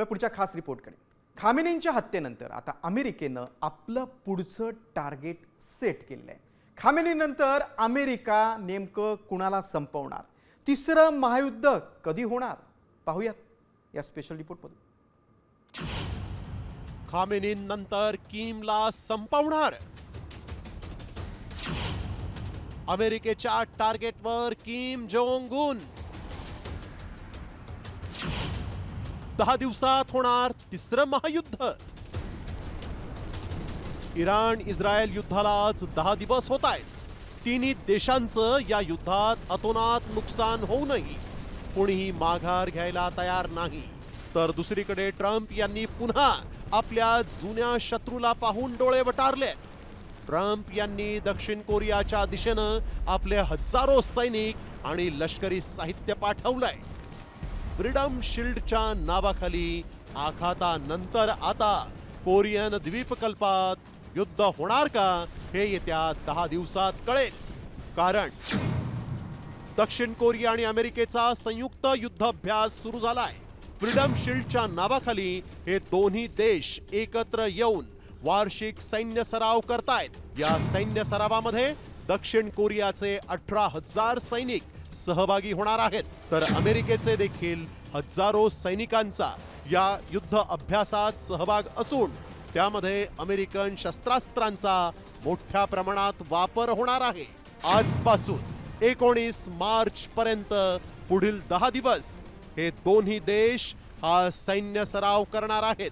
पुढच्या खास रिपोर्टकडे. खामेनींच्या हत्येनंतर आता अमेरिकेनं आपलं पुढचं टार्गेट सेट केलेलं आहे. खामेनीनंतर अमेरिका नेमकं कुणाला संपवणार? तिसरं महायुद्ध कधी होणार? पाहूयात या स्पेशल रिपोर्टमधून. खामेनींनंतर किमला संपवणार. अमेरिकेच्या टार्गेटवर किम जोंग उन. 10 दिवसात होणार तिसरं महायुद्ध. इराण इस्रायल युद्धाला आज 10 दिवस होत आहेत. तिन्ही देशांचं या युद्धात अतोनात नुकसान होऊनही कोणीही माघार घ्यायला तयार नाही. तर दुसरीकडे ट्रम्प यांनी पुन्हा आपल्या जुन्या शत्रूला पाहून डोळे वटारले. ट्रम्प यांनी दक्षिण कोरियाच्या दिशेनं आपले हजारो सैनिक आणि लष्करी साहित्य पाठवलंय. फ्रीडम शिल्डच्या नावाखाली आघातानंतर आता कोरियन द्वीपकल्पात युद्ध होणार का हे येत्या 10 दिवसात कळेल. कारण दक्षिण कोरिया आणि अमेरिकेचा संयुक्त युद्धाभ्यास सुरू झालाय. फ्रीडम शिल्डच्या नावाखाली हे दोन्ही देश एकत्र येऊन वार्षिक सैन्य सराव करतायत. या सैन्य सरावामध्ये दक्षिण कोरियाचे 18,000 सैनिक सहभागी होणार आहेत. तर अमेरिकेचे देखील हजारो सैनिकांचा या युद्ध अभ्यासात सहभाग असून त्यामध्ये अमेरिकन शस्त्रास्त्रांचा मोठ्या प्रमाणात वापर होणार आहे. आजपासून 19 मार्च पर्यंत पुढील 10 दिवस हे दोन्ही देश हा सैन्य सराव करणार आहेत.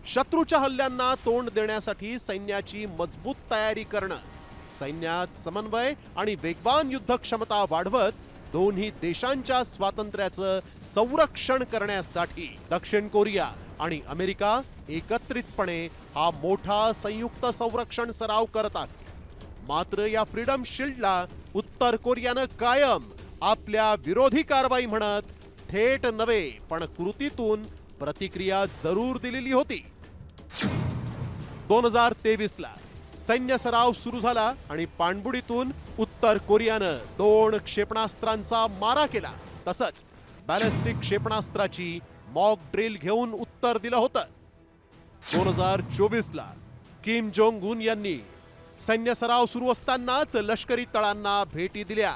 शत्रूच्या हल्ल्यांना तोंड देण्यासाठी सैन्याची मजबूत तयारी करणं, सैन्यात समन्वय आणि वेगवान युद्ध क्षमता वाढवत दोन्ही देशांच्या स्वातंत्र्याचं संरक्षण करण्यासाठी दक्षिण कोरिया आणि अमेरिका एकत्रितपणे हा मोठा संयुक्त संरक्षण सराव करतात. मात्र या फ्रीडम शिल्डला उत्तर कोरियानं कायम आपल्या विरोधी कारवाई म्हणत थेट नव्हे पण कृतीतून प्रतिक्रिया जरूर दिलेली होती. 2023 ला सैन्य सराव सुरू झाला आणि पाणबुडीतून उत्तर कोरियानं 2 क्षेपणास्त्रांचा मारा केला. तसंच बॅलिस्टिक क्षेपणास्त्राची मॉक ड्रिल घेऊन उत्तर दिलं होतं. 2024 ला किम जोंग उन यांनी सैन्य सराव सुरू असतानाच लष्करी तळांना भेटी दिल्या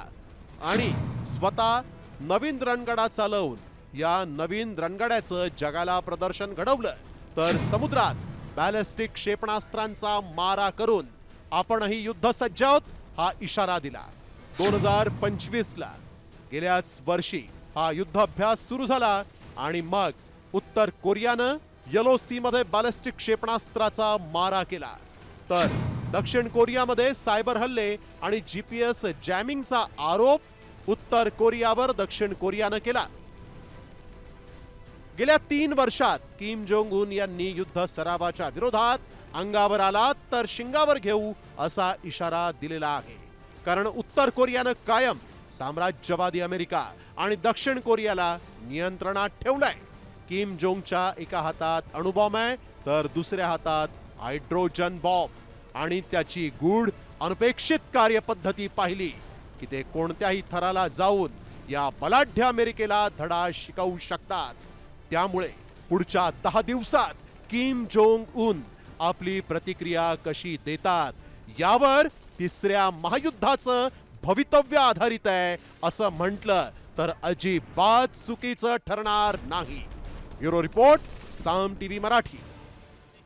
आणि स्वतः नवीन रणगाडा चालवून या नवीन रणगाड्याचं जगाला प्रदर्शन घडवलं. तर समुद्रात बॅलिस्टिक क्षेपणास्त्रांचा मारा करून आपणही युद्धसज्ज आहोत हा इशारा दिला. 2025 ला गेल्याच वर्षी हा युद्धाभ्यास सुरू झाला आणि मग उत्तर कोरियानं येलो सी मध्ये बॅलिस्टिक क्षेपणास्त्राचा मारा केला. तर दक्षिण कोरियामध्ये सायबर हल्ले आणि GPS जॅमिंगचा आरोप उत्तर कोरियावर दक्षिण कोरियानं केला. गेल्या 3 वर्षात किम जोंग उन यांनी युद्ध सरावाच्या विरोधात अंगावर आलात तर शिंगावर घेऊ असा इशारा दिलेला आहे. कारण उत्तर कोरियानं कायम साम्राज्यवादी अमेरिका आणि दक्षिण कोरियाला नियंत्रणात ठेवलंय. किम जोंगच्या एका हातात अणुबॉम्ब आहे तर दुसऱ्या हातात हायड्रोजन बॉम्ब आणि त्याची गूढ अनपेक्षित कार्यपद्धती पाहिली की ते कोणत्याही थराला जाऊन या बलाढ्य अमेरिकेला धडा शिकवू शकतात. त्यामुळे पुढच्या 10 दिवसात किम जोंग उन आपली प्रतिक्रिया कशी देतात यावर तिसऱ्या महायुद्धाचं भवितव्य आधारित आहे असं म्हटलं तर अजिबात चुकीचं ठरणार नाही. ब्युरो रिपोर्ट, साम टीव्ही मराठी.